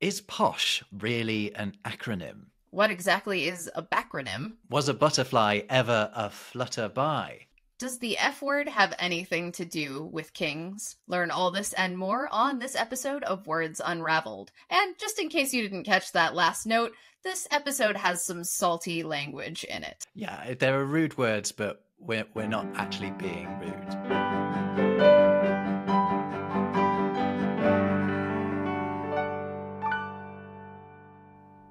Is posh really an acronym? What exactly is a backronym? Was a butterfly ever a flutterby? Does the F word have anything to do with kings? Learn all this and more on this episode of Words Unravelled. And just in case you didn't catch that last note, this episode has some salty language in it. Yeah, there are rude words, but we're not actually being rude.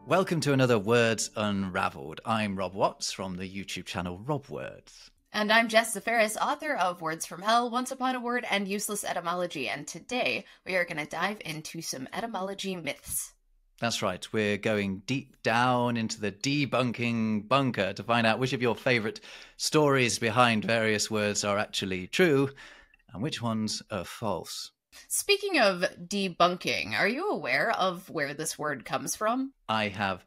Welcome to another Words Unravelled. I'm Rob Watts from the YouTube channel RobWords. And I'm Jess, Zafarris, author of Words from Hell, Once Upon a Word, and Useless Etymology. And today we are going to dive into some etymology myths. That's right. We're going deep down into the debunking bunker to find out which of your favourite stories behind various words are actually true and which ones are false. Speaking of debunking, are you aware of where this word comes from? I have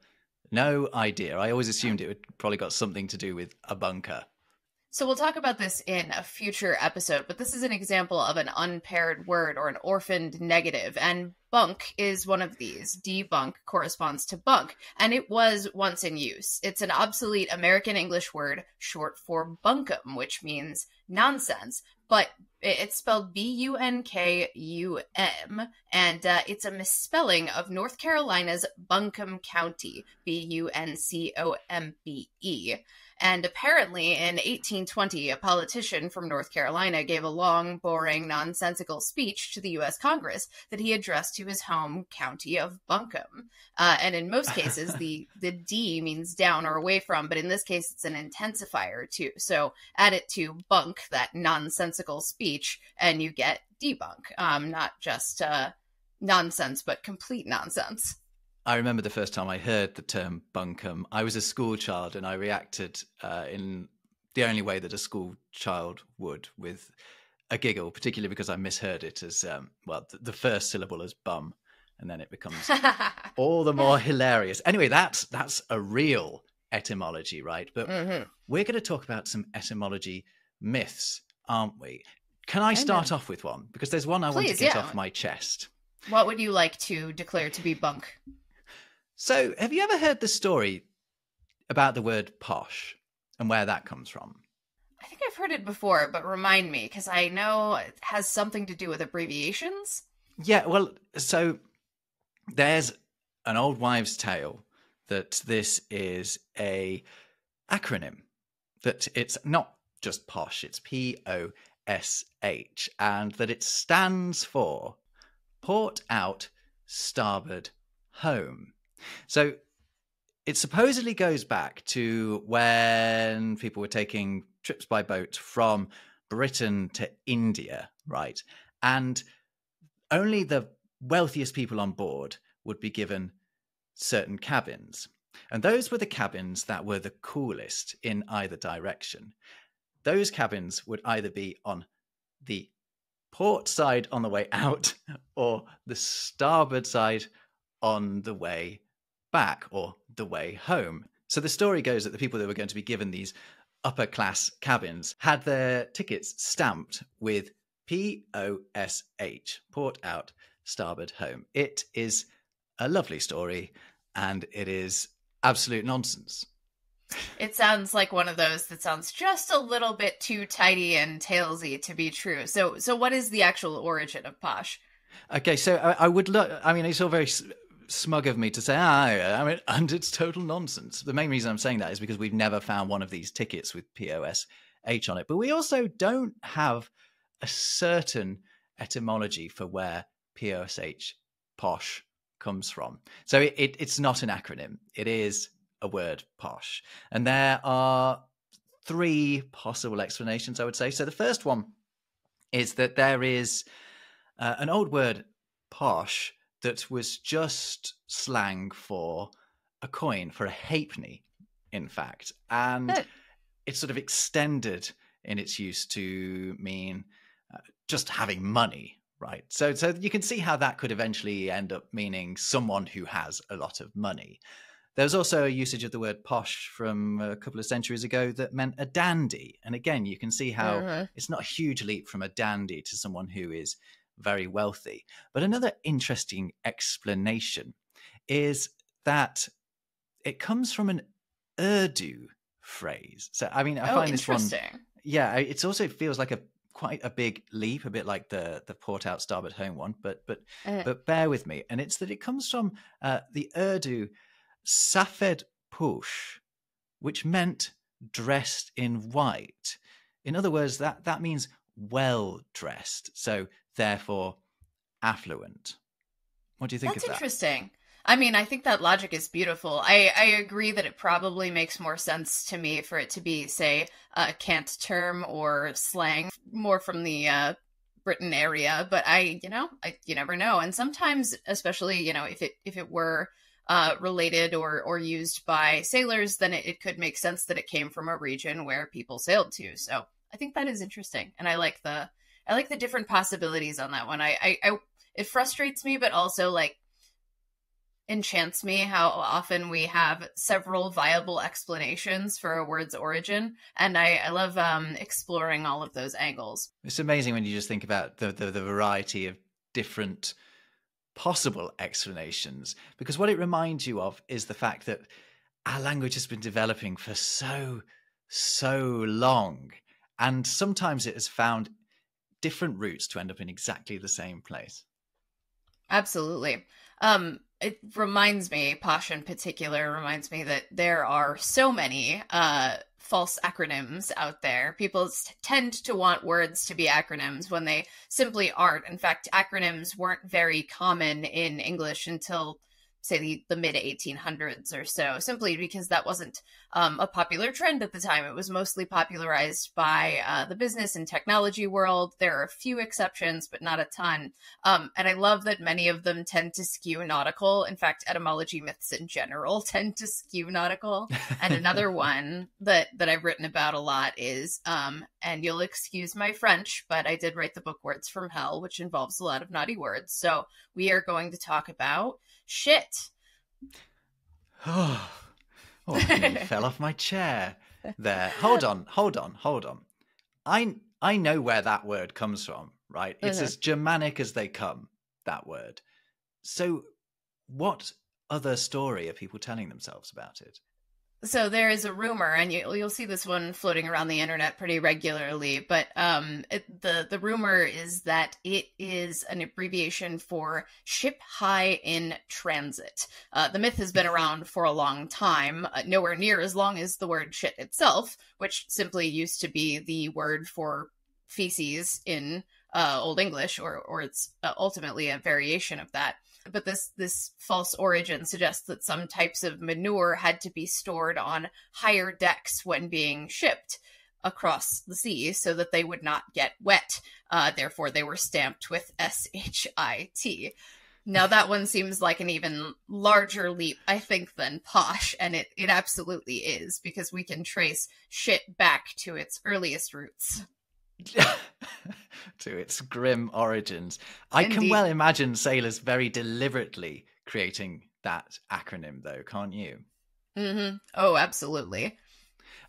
no idea. I always assumed it would probably got something to do with a bunker. So we'll talk about this in a future episode, but this is an example of an unpaired word or an orphaned negative, and bunk is one of these. Debunk corresponds to bunk, and it was once in use. It's an obsolete American English word short for bunkum, which means nonsense, but it's spelled Bunkum, and it's a misspelling of North Carolina's Bunkum County, Buncombe. And apparently in 1820, a politician from North Carolina gave a long, boring, nonsensical speech to the U.S. Congress that he addressed to his home county of Bunkum. And in most cases, the D means down or away from, but in this case, it's an intensifier too. So add it to bunk, that nonsensical speech, and you get debunk. Not just nonsense, but complete nonsense. I remember the first time I heard the term bunkum. I was a school child and I reacted in the only way that a school child would, with a giggle, particularly because I misheard it as, the first syllable as bum, and then it becomes all the more hilarious. Anyway, that's a real etymology, right? But we're going to talk about some etymology myths, aren't we? Can I start off with one? Because there's one I want to get off my chest. What would you like to declare to be bunk? So, have you ever heard the story about the word posh and where that comes from? I think I've heard it before, but remind me, because I know it has something to do with abbreviations. Yeah, well, so there's an old wives' tale that this is a acronym, that it's not just posh, it's P-O-S-H, and that it stands for Port Out, Starboard, Home. So it supposedly goes back to when people were taking trips by boat from Britain to India, right? And only the wealthiest people on board would be given certain cabins. And those were the cabins that were the coolest in either direction. Those cabins would either be on the port side on the way out or the starboard side on the way back or the way home. So the story goes that the people that were going to be given these upper class cabins had their tickets stamped with P-O-S-H, port out, starboard, home. It is a lovely story and it is absolute nonsense. It sounds like one of those that sounds just a little bit too tidy and talesy to be true. So what is the actual origin of posh? Okay, so I would look, I mean, it's all very smug of me to say, and it's total nonsense. The main reason I'm saying that is because we've never found one of these tickets with P-O-S-H on it. But we also don't have a certain etymology for where P-O-S-H, posh, comes from. So it's not an acronym. It is a word, posh. And there are three possible explanations, I would say. So the first one is that there is an old word, posh, that was just slang for a coin, for a halfpenny, in fact. And it sort of extended in its use to mean just having money, right? So you can see how that could eventually end up meaning someone who has a lot of money. There was also a usage of the word posh from a couple of centuries ago that meant a dandy. And again, you can see how it's not a huge leap from a dandy to someone who is very wealthy. But another interesting explanation is that it comes from an Urdu phrase. So, I mean, I find this one... Yeah, it also feels like quite a big leap, a bit like the port out, starboard home one, but bear with me. And it's that it comes from the Urdu Safed Posh, which meant dressed in white. In other words, that means well dressed, so therefore affluent. What do you think of that? That's interesting. I mean, I think that logic is beautiful. I agree that it probably makes more sense to me for it to be, say, a cant term or slang, more from the Britain area. But you never know. And sometimes, especially, if it were related or used by sailors, then it could make sense that it came from a region where people sailed to. So I think that is interesting, and I like the different possibilities on that one. It frustrates me, but also like enchants me how often we have several viable explanations for a word's origin, and I love exploring all of those angles. It's amazing when you just think about the variety of different possible explanations, because what it reminds you of is the fact that our language has been developing for so long, and sometimes it has found different routes to end up in exactly the same place. Absolutely. It reminds me, Posh in particular, reminds me that there are so many false acronyms out there. People tend to want words to be acronyms when they simply aren't. In fact, acronyms weren't very common in English until, say, the mid-1800s or so, simply because that wasn't a popular trend at the time. It was mostly popularized by the business and technology world. There are a few exceptions, but not a ton. And I love that many of them tend to skew nautical. In fact, etymology myths in general tend to skew nautical. And another one that I've written about a lot is, and you'll excuse my French, but I did write the book Words from Hell, which involves a lot of naughty words. So we are going to talk about shit. Oh, I nearly fell off my chair there. Hold on. I know where that word comes from, right? It's as Germanic as they come, that word. So what other story are people telling themselves about it? So there is a rumor, and you'll see this one floating around the internet pretty regularly, but the rumor is that it is an abbreviation for ship high in transit. The myth has been around for a long time, nowhere near as long as the word shit itself, which simply used to be the word for feces in Old English, or it's ultimately a variation of that. But this false origin suggests that some types of manure had to be stored on higher decks when being shipped across the sea so that they would not get wet. Therefore, they were stamped with SHIT. Now, that one seems like an even larger leap, I think, than Posh, and it absolutely is, because we can trace shit back to its earliest roots. To its grim origins. I Indeed. Can well imagine sailors very deliberately creating that acronym, though, can't you? Mm-hmm. Oh, absolutely.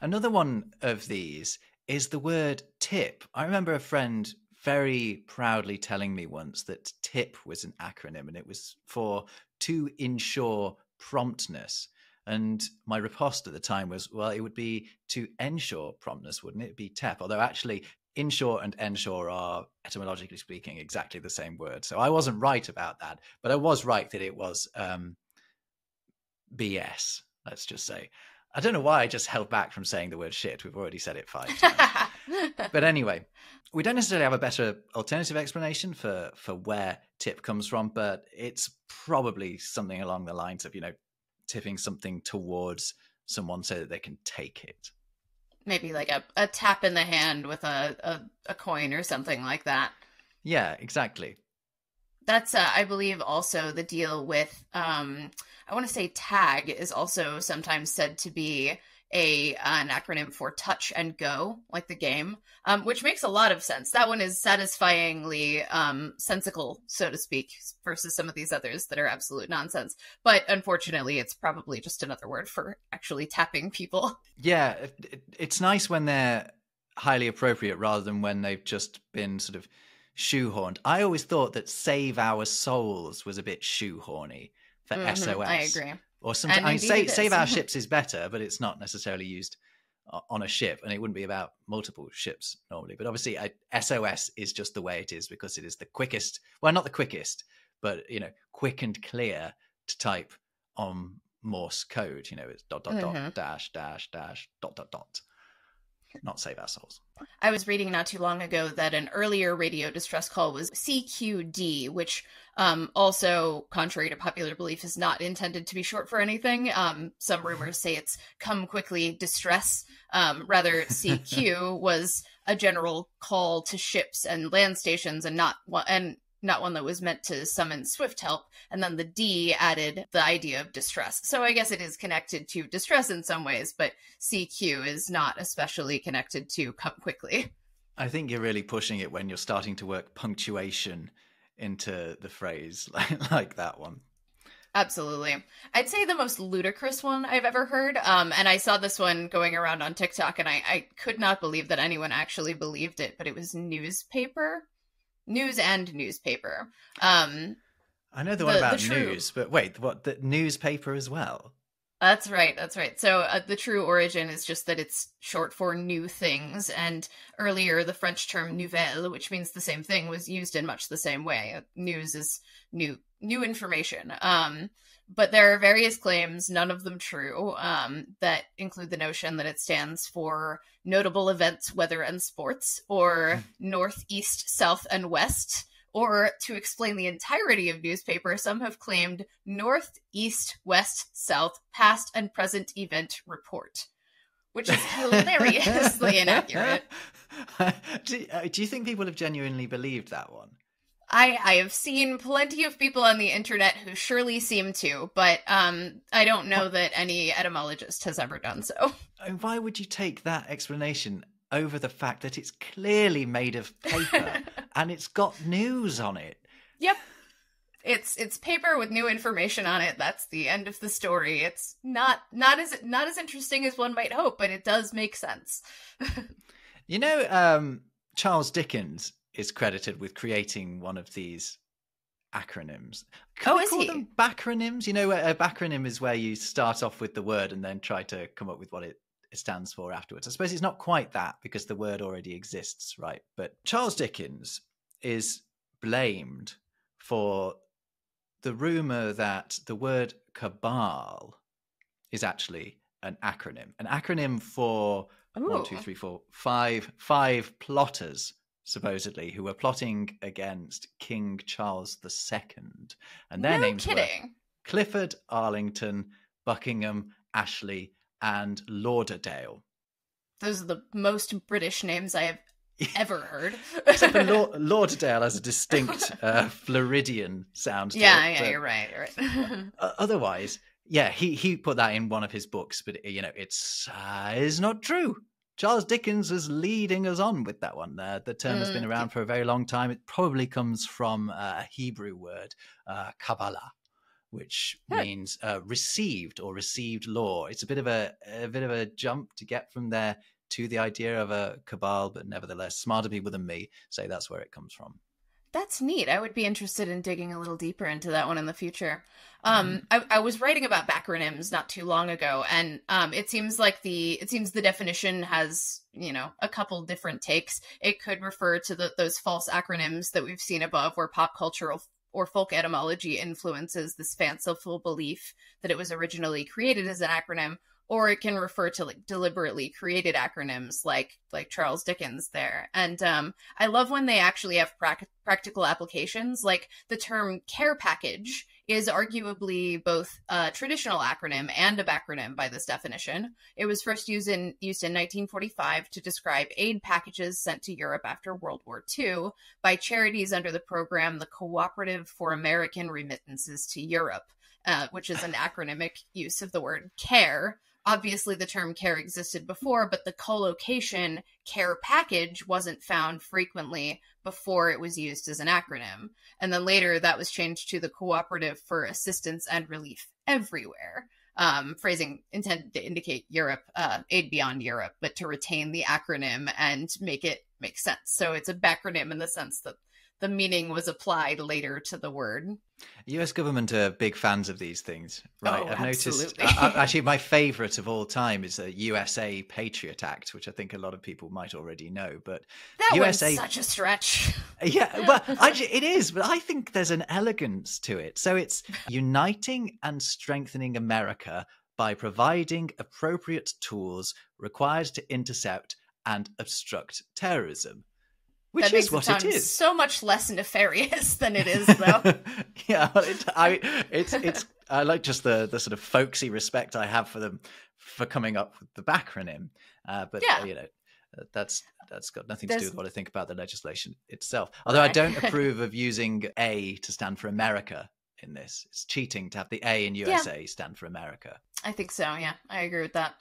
Another one of these is the word tip. I remember a friend very proudly telling me once that TIP was an acronym, and it was for To Insure Promptness. And my riposte at the time was, well, it would be To Ensure Promptness, wouldn't it? It'd be TEP, although actually insure and ensure are, etymologically speaking, exactly the same word. So I wasn't right about that, but I was right that it was BS, let's just say. I don't know why I just held back from saying the word shit. We've already said it 5 times. But anyway, we don't necessarily have a better alternative explanation for where tip comes from, but it's probably something along the lines of, tipping something towards someone so that they can take it. Maybe like a tap in the hand with a coin or something like that. Yeah, exactly. That's, I believe, also the deal with, I want to say tag is also sometimes said to be an acronym for touch and go, like the game, which makes a lot of sense. That one is satisfyingly sensical, so to speak, versus some of these others that are absolute nonsense. But unfortunately, it's probably just another word for actually tapping people. Yeah, it's nice when they're highly appropriate rather than when they've just been sort of shoehorned. I always thought that save our souls was a bit shoehorny, for SOS. I agree. Or sometimes save our ships is better, but it's not necessarily used on a ship, and it wouldn't be about multiple ships normally. But obviously, SOS is just the way it is because it is the quickest. Well, not the quickest, but quick and clear to type on Morse code. It's ... dash dash dash ... Not save our souls. I was reading not too long ago that an earlier radio distress call was CQD, which also, contrary to popular belief, is not intended to be short for anything. Some rumors say it's come quickly distress. Rather, CQ was a general call to ships and land stations, and not one that was meant to summon swift help. And then the D added the idea of distress. So I guess it is connected to distress in some ways, but CQ is not especially connected to come quickly. I think you're really pushing it when you're starting to work punctuation into the phrase like that one. Absolutely. I'd say the most ludicrous one I've ever heard, and I saw this one going around on TikTok, and I could not believe that anyone actually believed it, but it was newspaper. News and newspaper. I know the one about news, but wait, what, the newspaper as well? That's right. So the true origin is just that it's short for new things, and earlier the French term nouvelle, which means the same thing, was used in much the same way. News is new information. But there are various claims, none of them true, that include the notion that it stands for notable events, weather, and sports, or north, east, south, and west. Or to explain the entirety of newspaper, some have claimed north, east, west, south, past, and present event report, which is hilariously inaccurate. Do you think people have genuinely believed that one? I have seen plenty of people on the internet who surely seem to, but I don't know that any etymologist has ever done so. Why would you take that explanation over the fact that it's clearly made of paper and it's got news on it? Yep. It's paper with new information on it. That's the end of the story. It's not as interesting as one might hope, but it does make sense. Charles Dickens is credited with creating one of these acronyms. Can we call them backronyms? A backronym is where you start off with the word and then try to come up with what it stands for afterwards. I suppose it's not quite that because the word already exists, right? But Charles Dickens is blamed for the rumor that the word cabal is actually an acronym for 5 plotters, supposedly, who were plotting against King Charles II. And their names were Clifford, Arlington, Buckingham, Ashley, and Lauderdale. Those are the most British names I have ever heard. Except for Lauderdale has a distinct Floridian sound to it. Yeah, you're right. Otherwise, yeah, he put that in one of his books, but it's not true. Charles Dickens is leading us on with that one. The term has been around for a very long time. It probably comes from a Hebrew word, Kabbalah, which means received or received law. It's a bit of a jump to get from there to the idea of a cabal, but nevertheless, smarter people than me say that's where it comes from. That's neat. I would be interested in digging a little deeper into that one in the future. I was writing about backronyms not too long ago, and it seems the definition has, a couple different takes. It could refer to those false acronyms that we've seen above, where pop cultural or folk etymology influences this fanciful belief that it was originally created as an acronym, or it can refer to deliberately created acronyms like Charles Dickens there. And I love when they actually have practical applications. Like the term care package is arguably both a traditional acronym and a backronym by this definition. It was first used in 1945 to describe aid packages sent to Europe after World War II by charities under the program the Cooperative for American Remittances to Europe, which is an acronymic use of the word care. Obviously, the term care existed before, but the collocation care package wasn't found frequently before it was used as an acronym. And then later that was changed to the Cooperative for Assistance and Relief Everywhere. Phrasing intended to indicate Europe, aid beyond Europe, but to retain the acronym and make it make sense. So it's a backronym in the sense that the meaning was applied later to the word. US government are big fans of these things, right? Oh, I've noticed. absolutely. Actually, my favorite of all time is the USA Patriot Act, which I think a lot of people might already know. But That USA, one's such a stretch. yeah, well, actually, it is. But I think there's an elegance to it. So it's uniting and strengthening America by providing appropriate tools required to intercept and obstruct terrorism. Which that is makes what it is. So much less nefarious than it is, though. Yeah, well, it's I like just the sort of folksy respect I have for them for coming up with the backronym. But Yeah. that's got nothing to do with what I think about the legislation itself. Although I don't Okay. approve of using A to stand for America in this. It's cheating to have the A in USA stand for America. I think so. Yeah, I agree with that.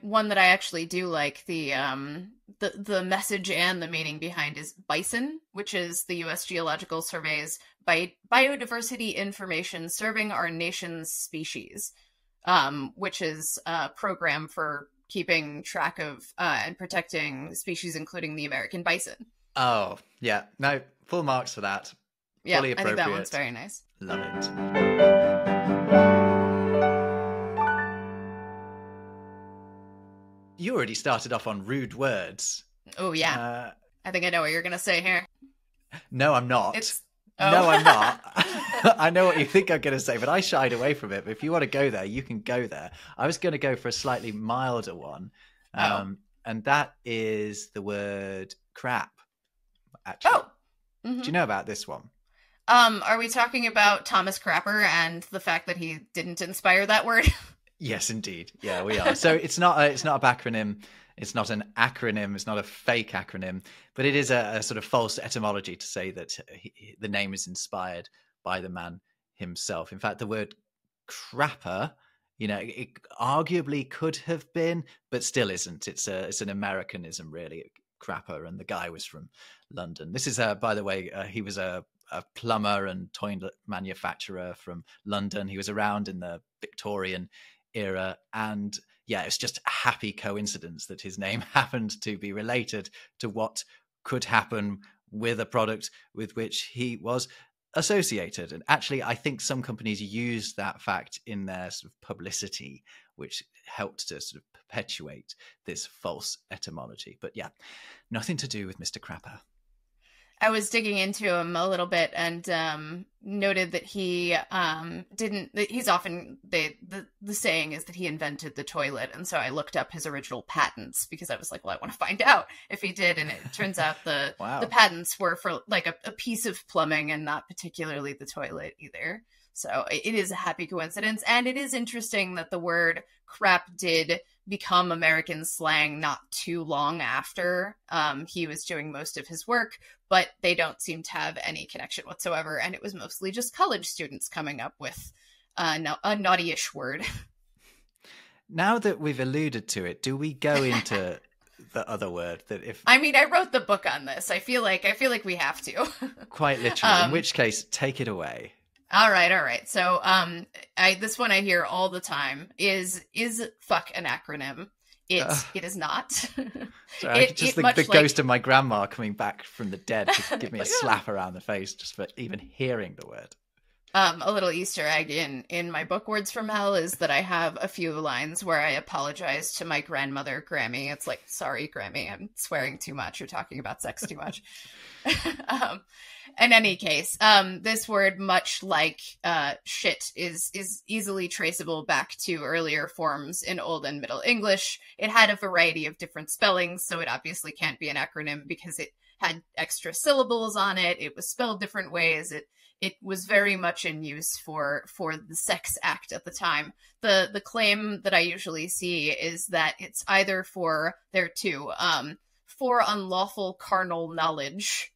One that I actually do like the message and the meaning behind is Bison, which is the U.S. Geological Survey's biodiversity information serving our nation's species, which is a program for keeping track of and protecting species, including the American bison. Oh, yeah. No, full marks for that. Yeah, Fully I think that appropriate. one's very nice. Love it. You already started off on rude words. Oh, yeah. I think I know what you're going to say here. No, I'm not. Oh. No, I'm not. I know what you think I'm going to say, but I shied away from it. But if you want to go there, you can go there. I was going to go for a slightly milder one. And that is the word crap, actually. Oh. Mm-hmm. Do you know about this one? Are we talking about Thomas Crapper and the fact that he didn't inspire that word? Yes, indeed. Yeah, we are. So it's not a backronym. It's not an acronym. It's not a fake acronym, but it is a sort of false etymology to say that the name is inspired by the man himself. In fact, the word crapper, it arguably could have been, but still isn't. It's an Americanism, really, crapper. And the guy was from London. This is, by the way, he was a plumber and toilet manufacturer from London. He was around in the Victorian era, and yeah, it's just a happy coincidence that his name happened to be related to what could happen with a product with which he was associated. And actually, I think some companies use that fact in their sort of publicity, which helped to sort of perpetuate this false etymology. But yeah, nothing to do with Mr. Crapper. I was digging into him a little bit and noted that he he's often, the saying is that he invented the toilet. And so I looked up his original patents because I was like, well, I want to find out if he did. And it turns out the patents were for like a piece of plumbing and not particularly the toilet either. So it is a happy coincidence. And it is interesting that the word crap did become American slang not too long after he was doing most of his work, but they don't seem to have any connection whatsoever. And it was mostly just college students coming up with a naughty-ish word. Now that we've alluded to it, do we go into the other word that if... I mean, I wrote the book on this. I feel like we have to. Quite literally, in which case, take it away. All right. So, this one I hear all the time is fuck an acronym? It is not. Sorry, the ghost of my grandma coming back from the dead to give me a slap around the face just for even hearing the word. A little Easter egg in my book Words from Hell is that I have a few lines where I apologize to my grandmother, Grammy. It's like, sorry, Grammy, I'm swearing too much. You're talking about sex too much. In any case, this word, much like shit, is easily traceable back to earlier forms in Old and Middle English. It had a variety of different spellings, so it obviously can't be an acronym because it had extra syllables on it. It was spelled different ways. It was very much in use for the sex act at the time. The claim that I usually see is that it's either for unlawful carnal knowledge,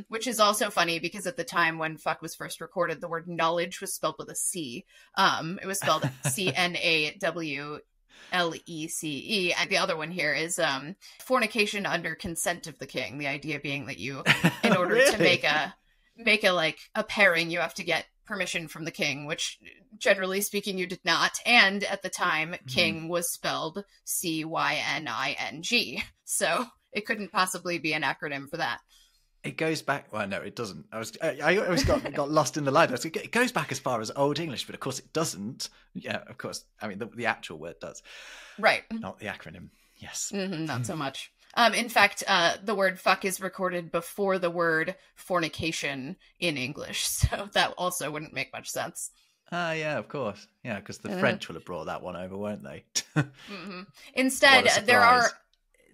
which is also funny because at the time when fuck was first recorded, the word knowledge was spelled with a C. It was spelled CNAWLECE. And the other one here is fornication under consent of the king. The idea being that you, in order to make a pairing, you have to get permission from the king, which generally speaking you did not. And at the time, king was spelled CYNING. So it couldn't possibly be an acronym for that. It goes back. Well, no, it doesn't. I always got lost in the line. It goes back as far as Old English, but of course it doesn't. Yeah, of course. I mean, the actual word does. Right. Not the acronym. Yes. Not so much. In fact, the word fuck is recorded before the word fornication in English, so that also wouldn't make much sense. Yeah, of course. Yeah, because the French will have brought that one over, won't they? Instead,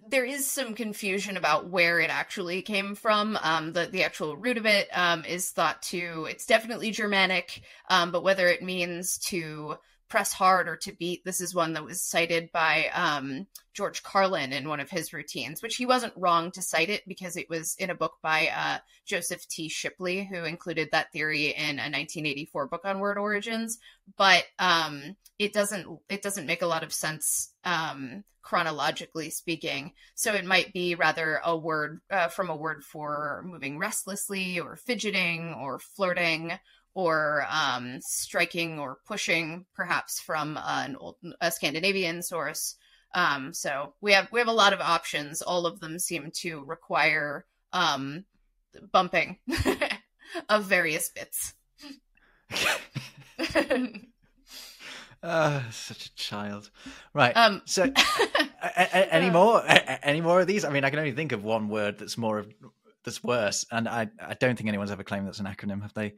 there is some confusion about where it actually came from. The actual root of it is thought to, it's definitely Germanic, but whether it means to press hard or to beat, this is one that was cited by George Carlin in one of his routines, which he wasn't wrong to cite it because it was in a book by Joseph T. Shipley, who included that theory in a 1984 book on word origins. But it doesn't make a lot of sense chronologically speaking. So it might be rather a word from a word for moving restlessly or fidgeting or flirting or striking or pushing, perhaps from a Scandinavian source. So we have a lot of options. All of them seem to require bumping of various bits. Such a child. Right. So any more of these? I mean, I can only think of one word that's worse, and I don't think anyone's ever claimed that's an acronym, have they?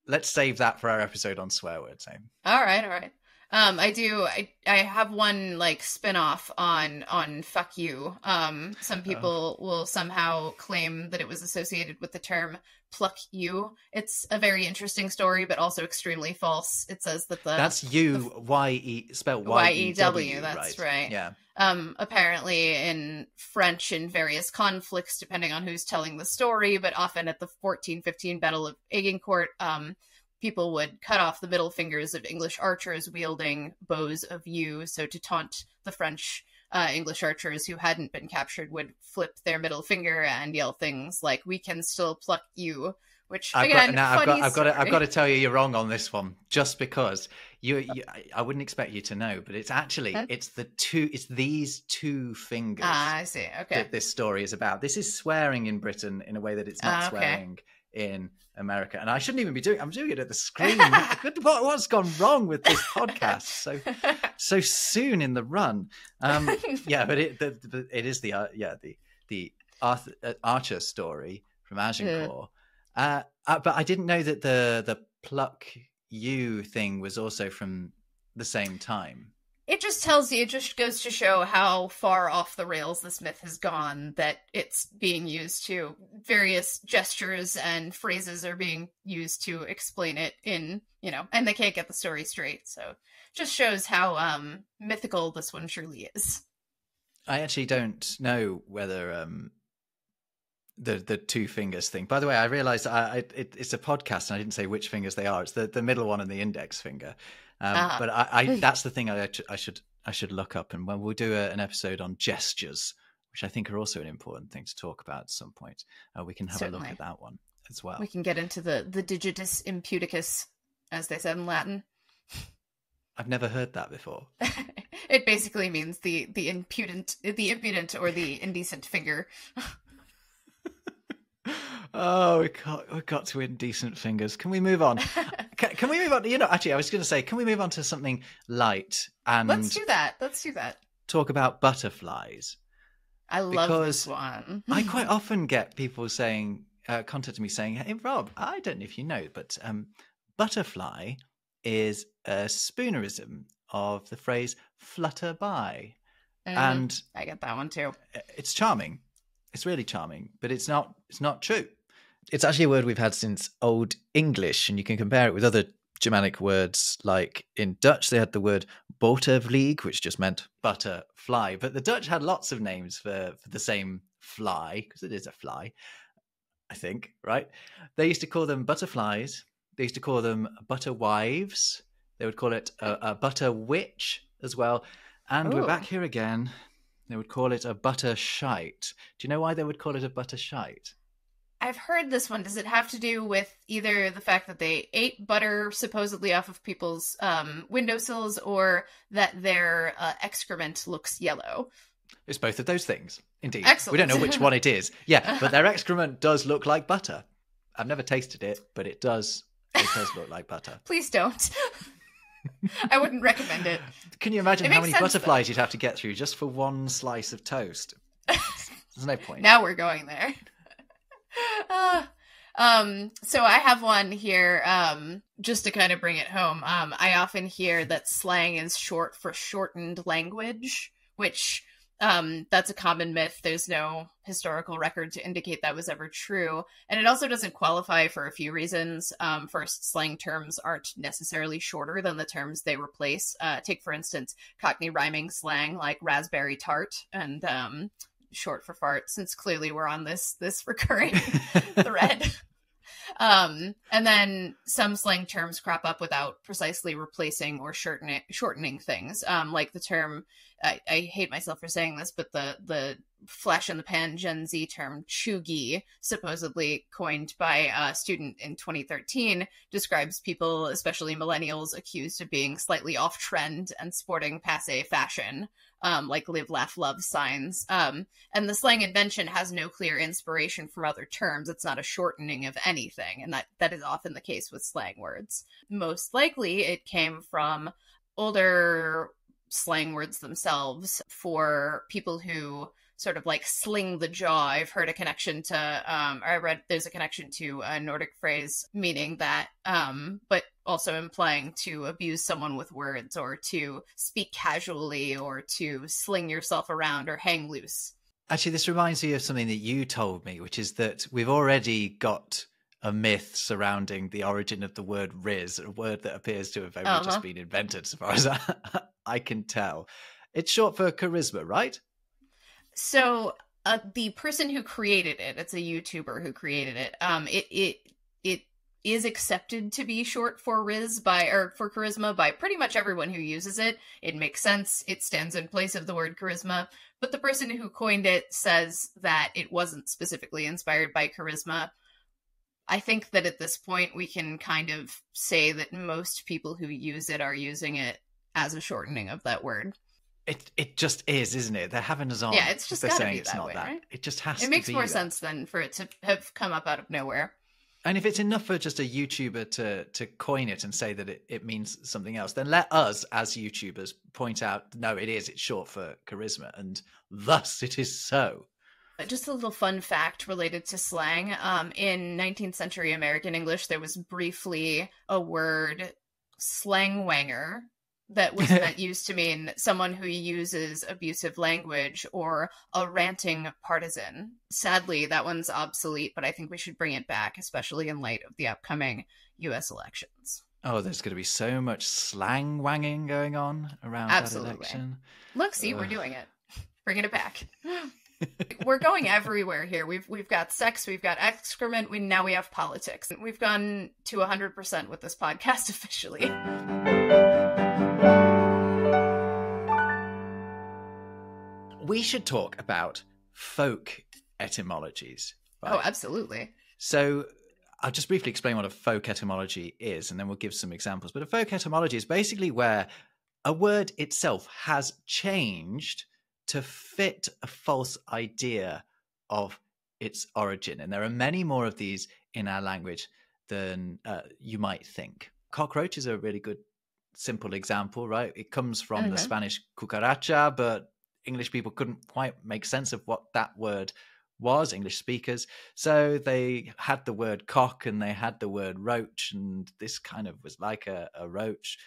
Let's save that for our episode on swear words. All right. I have one like spin-off on fuck you. Some people will somehow claim that it was associated with the term pluck you. It's a very interesting story, but also extremely false. It says that that's you, Y-E, spelled Y-E-W. That's right. Yeah. Apparently in French in various conflicts, depending on who's telling the story, but often at the 1415 Battle of Agincourt, people would cut off the middle fingers of English archers wielding bows of yew. So to taunt the French English archers who hadn't been captured would flip their middle finger and yell things like, "We can still pluck you." Which again, I've got to tell you, you're wrong on this one. Just because I wouldn't expect you to know, but it's actually it's these two fingers. I see. Okay, that this story is about. This is swearing in Britain in a way that it's not swearing in America, and I shouldn't even be doing. I'm doing it at the screen. What's gone wrong with this podcast? So soon in the run. Yeah, but it is the Archer story from Agincourt. But I didn't know that the pluck you thing was also from the same time. It just goes to show how far off the rails this myth has gone, that it's being used to various gestures and phrases are being used to explain it in, and they can't get the story straight. So it just shows how mythical this one truly is. I actually don't know whether the two fingers thing. By the way, I realized it's a podcast and I didn't say which fingers they are. It's the middle one and the index finger. But I that's the thing I should look up, and when we'll do an episode on gestures, which I think are also an important thing to talk about at some point, we can have a look at that one as well. We can get into the digitus imputicus, as they said in Latin. I've never heard that before. It basically means the impudent or the indecent finger. Oh, we got to indecent fingers. Can we move on? Can we move on? Actually, I was going to say, can we move on to something light? And let's do that. Talk about butterflies. I love this one. I quite often get people contacting me saying, "Hey, Rob, I don't know if you know, but butterfly is a spoonerism of the phrase flutterby." And I get that one too. It's charming. It's really charming, but it's not true. It's actually a word we've had since Old English, and you can compare it with other Germanic words. Like in Dutch, they had the word botervlieg, which just meant butterfly. But the Dutch had lots of names for the same fly, because it is a fly, I think, right? They used to call them butterflies. They used to call them butterwives. They would call it a butter witch as well. And we're back here again. They would call it a butter shite. Do you know why they would call it a butter shite? I've heard this one. Does it have to do with either the fact that they ate butter supposedly off of people's windowsills, or that their excrement looks yellow? It's both of those things, indeed. Excellent. We don't know which one it is. Yeah, but their excrement does look like butter. I've never tasted it, but it does look like butter. Please don't. I wouldn't recommend it. Can you imagine how many butterflies you'd have to get through just for one slice of toast? There's no point. Now we're going there. So I have one here, just to kind of bring it home. I often hear that slang is short for shortened language, which that's a common myth. There's no historical record to indicate that was ever true. And it also doesn't qualify for a few reasons. First, slang terms aren't necessarily shorter than the terms they replace. Take, for instance, Cockney rhyming slang like raspberry tart and short for fart, since clearly we're on this recurring thread. And then some slang terms crop up without precisely replacing or shortening things. Like the term, I hate myself for saying this, but the flash in the pan Gen Z term chuggy, supposedly coined by a student in 2013, describes people, especially millennials, accused of being slightly off trend and sporting passé fashion. Like live, laugh, love signs. And the slang invention has no clear inspiration from other terms. It's not a shortening of anything. And that is often the case with slang words. Most likely it came from older slang words themselves for people who sort of like sling the jaw. I've heard a connection to, I read there's a connection to a Nordic phrase meaning that, but also implying to abuse someone with words or to speak casually or to sling yourself around or hang loose. Actually, this reminds me of something that you told me, which is that we've already got a myth surrounding the origin of the word riz, a word that appears to have only just been invented, so far as I can tell. It's short for charisma, right? So the person who created it, it's a YouTuber who created it. It is accepted to be short for Riz for charisma by pretty much everyone who uses it. It makes sense. It stands in place of the word charisma. But the person who coined it says that it wasn't specifically inspired by charisma. I think that at this point we can kind of say that most people who use it are using it as a shortening of that word. It just is, isn't it? They're having us on. Yeah, it's just gotta be it's that not way, that. right? It just has to be. It makes more sense than for it to have come up out of nowhere. And if it's enough for just a YouTuber to coin it and say that it means something else, then let us, as YouTubers, point out, no, it's short for charisma, and thus it is so. Just a little fun fact related to slang. In 19th century American English, there was briefly a word, slangwanger, that was used to mean someone who uses abusive language or a ranting partisan. Sadly, that one's obsolete, but I think we should bring it back, especially in light of the upcoming US elections. Oh, there's going to be so much slang wanging going on around that election. Look, see, we're doing it. Bringing it back. We're going everywhere here. We've got sex, we've got excrement, now we have politics. We've gone to 100% with this podcast officially. We should talk about folk etymologies. Right? Oh, absolutely. So I'll just briefly explain what a folk etymology is, and then we'll give some examples. But a folk etymology is basically where a word itself has changed to fit a false idea of its origin. And there are many more of these in our language than you might think. Cockroach is a really good, simple example, right? It comes from the Spanish cucaracha, but English people couldn't quite make sense of what that word was, English speakers. So they had the word cock and they had the word roach, and this kind of was like a roach.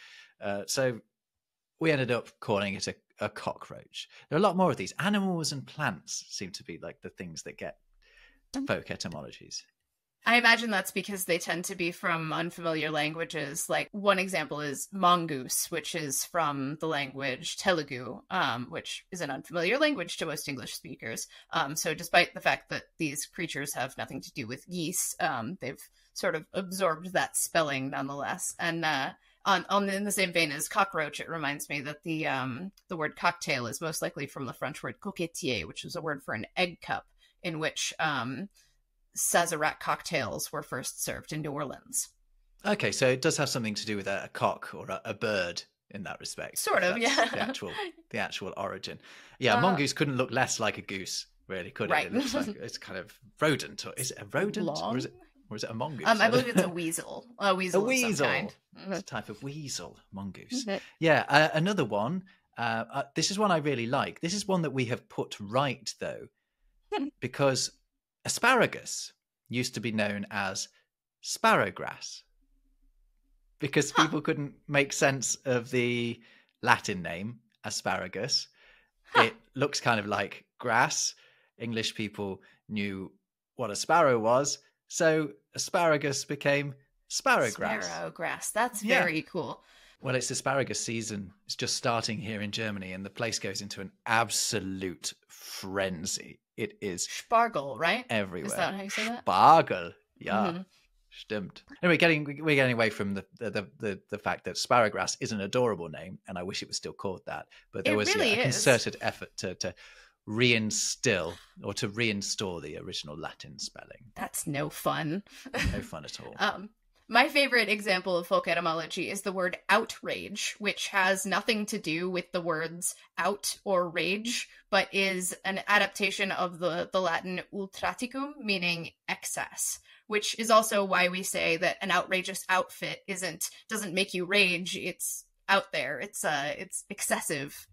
So we ended up calling it a cockroach. There are a lot more of these. Animals and plants seem to be like the things that get folk etymologies. I imagine that's because they tend to be from unfamiliar languages. Like one example is mongoose, which is from the language Telugu, which is an unfamiliar language to most English speakers. So despite the fact that these creatures have nothing to do with geese, they've sort of absorbed that spelling nonetheless. And in the same vein as cockroach, it reminds me that the word cocktail is most likely from the French word coquetier, which is a word for an egg cup, in which Sazerac cocktails were first served in New Orleans. Okay, so it does have something to do with a cock or a bird in that respect. Sort of, That's yeah. the actual origin. Yeah, a mongoose couldn't look less like a goose, really, could it? Right. It looks like it's kind of rodent. Or is it a rodent? Long? Or is it a mongoose? I believe it's a weasel. A weasel. Of some kind. It's a type of weasel, mongoose. Mhm. Yeah, another one. This is one I really like. This is one that we have put right, though, because asparagus used to be known as sparrowgrass, because people couldn't make sense of the Latin name asparagus. It looks kind of like grass. English people knew what a sparrow was, so asparagus became sparrowgrass. Sparrowgrass. That's very cool. Well, it's asparagus season. It's just starting here in Germany, and the place goes into an absolute frenzy. It is Spargel, right? everywhere. Is that how you say that? Spargel, yeah. Mhm. Stimmt. Anyway, we're getting away from the fact that sparrowgrass is an adorable name, and I wish it was still called that. But there was really a is. concerted effort to reinstill or to reinstall the original Latin spelling. That's no fun. No fun at all. My favorite example of folk etymology is the word outrage, which has nothing to do with the words out or rage, but is an adaptation of the Latin ultraticum, meaning excess, which is also why we say that an outrageous outfit doesn't make you rage. It's out there. It's excessive.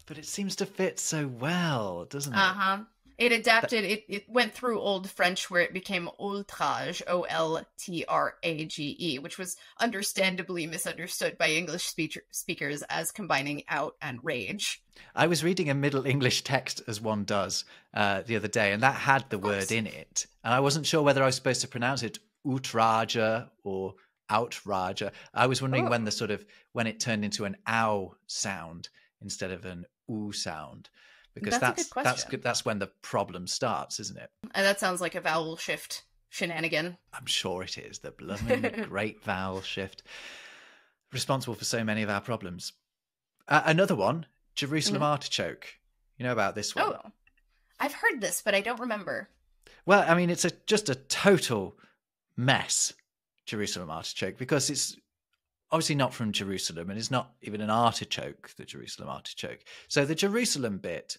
But it seems to fit so well, doesn't it? Uh-huh. It adapted, it went through Old French where it became outrage, Oltrage, which was understandably misunderstood by English speakers as combining out and rage. I was reading a Middle English text, as one does, the other day, and that had the word in it. And I wasn't sure whether I was supposed to pronounce it outrage or outrage. I was wondering when it turned into an ow sound instead of an oo sound. Because that's when the problem starts, isn't it? And that sounds like a vowel shift shenanigan. I'm sure it is. The blooming great vowel shift. Responsible for so many of our problems. Another one, Jerusalem artichoke. You know about this one? Oh, I've heard this, but I don't remember. Well, I mean, it's just a total mess, Jerusalem artichoke, because it's obviously not from Jerusalem, and it's not even an artichoke, the Jerusalem artichoke. So the Jerusalem bit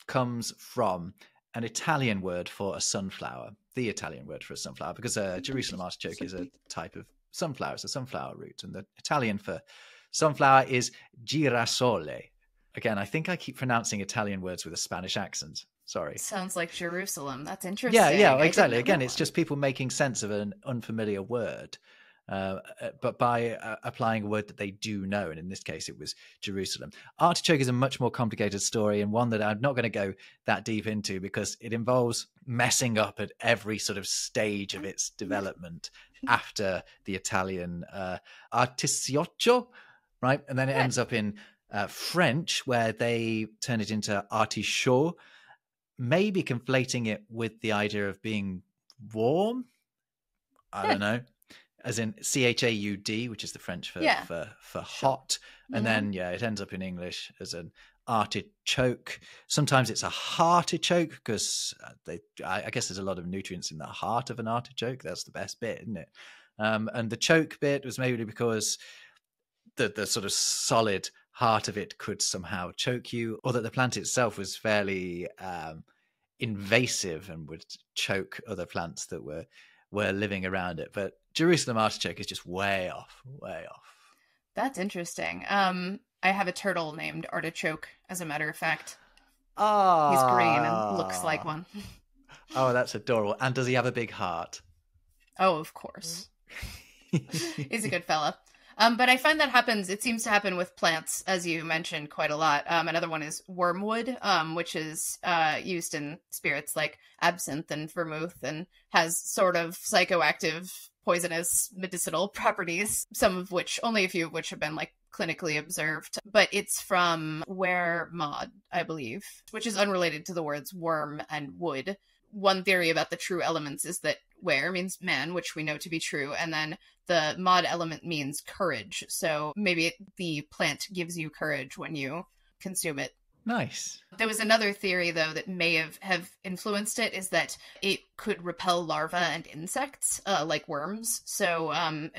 comes from an Italian word for a sunflower, the Italian word for a sunflower, because a Jerusalem artichoke is a type of sunflower. It's a sunflower root, and the Italian for sunflower is girasole. Again, I think I keep pronouncing Italian words with a Spanish accent. Sorry. Sounds like Jerusalem. That's interesting. Yeah, exactly. Again, it's just people making sense of an unfamiliar word. But by applying a word that they do know, and in this case it was Jerusalem. Artichoke is a much more complicated story, and one that I'm not going to go that deep into because it involves messing up at every sort of stage of its development after the Italian artichiocco, right? And then it ends up in French, where they turn it into artichaut, maybe conflating it with the idea of being warm. I don't know. As in chaud, which is the French for hot. And then, it ends up in English as an artichoke. Sometimes it's a heartichoke because I guess there's a lot of nutrients in the heart of an artichoke. That's the best bit, isn't it? And the choke bit was maybe because the sort of solid heart of it could somehow choke you, or that the plant itself was fairly invasive and would choke other plants that were living around it. But Jerusalem artichoke is just way off. That's interesting. I have a turtle named Artichoke, as a matter of fact. Oh, he's green and looks like one. Oh, that's adorable. And does he have a big heart? Oh, of course. He's a good fella. But I find it seems to happen with plants, as you mentioned, quite a lot. Another one is wormwood, which is used in spirits like absinthe and vermouth and has sort of psychoactive, poisonous, medicinal properties, only a few of which have been like clinically observed. But it's from Wormwood, I believe, which is unrelated to the words worm and wood. One theory about the true elements is that where means man, which we know to be true, and then the mod element means courage. So maybe the plant gives you courage when you consume it. Nice. There was another theory, though, that may have influenced it, is that it could repel larvae and insects, like worms. So,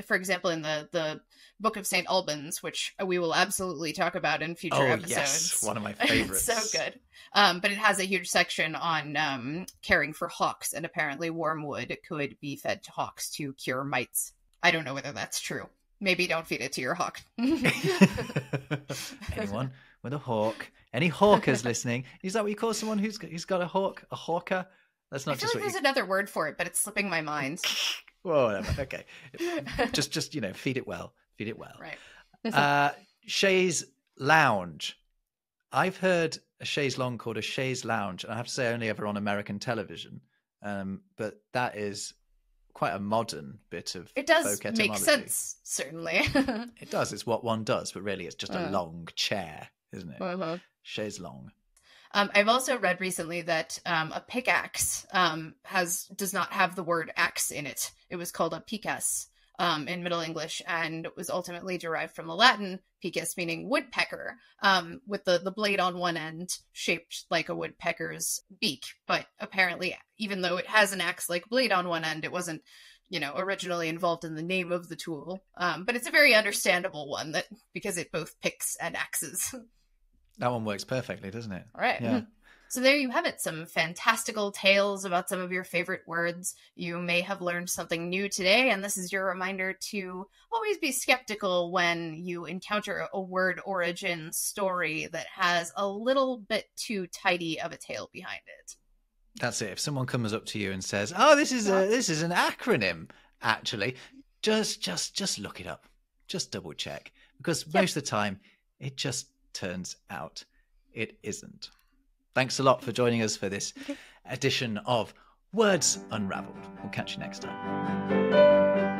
for example, in the Book of St. Albans, which we will absolutely talk about in future episodes. Yes, one of my favorites. It's so good. But it has a huge section on caring for hawks, and apparently wormwood could be fed to hawks to cure mites. I don't know whether that's true. Maybe don't feed it to your hawk. Anyone with a hawk? Any hawkers listening? Is that what you call someone who's got a hawk? A hawker? That's not I feel just like what there's another word for it, but it's slipping my mind. Well, whatever. Okay. just feed it well. Feed it well. Right. Chaise lounge. I've heard a chaise longue called a chaise lounge, and I have to say only ever on American television. But that is quite a modern bit of it does folk etymology. Make sense, certainly. It does. It's what one does, but really it's just a long chair, isn't it? Chaise longue. I've also read recently that a pickaxe does not have the word axe in it. It was called a picas in Middle English, and it was ultimately derived from the Latin picus, meaning woodpecker, with the blade on one end shaped like a woodpecker's beak. But apparently, even though it has an axe-like blade on one end, it wasn't, originally involved in the name of the tool. But it's a very understandable one because it both picks and axes. That one works perfectly, doesn't it? All right. Yeah. So there you have it, some fantastical tales about some of your favorite words. You may have learned something new today, and this is your reminder to always be skeptical when you encounter a word origin story that has a little bit too tidy of a tale behind it. That's it. If someone comes up to you and says, "Oh, this is an acronym," actually, just look it up. Just double check, because most of the time it just turns out it isn't. Thanks a lot for joining us for this edition of Words Unravelled. We'll catch you next time.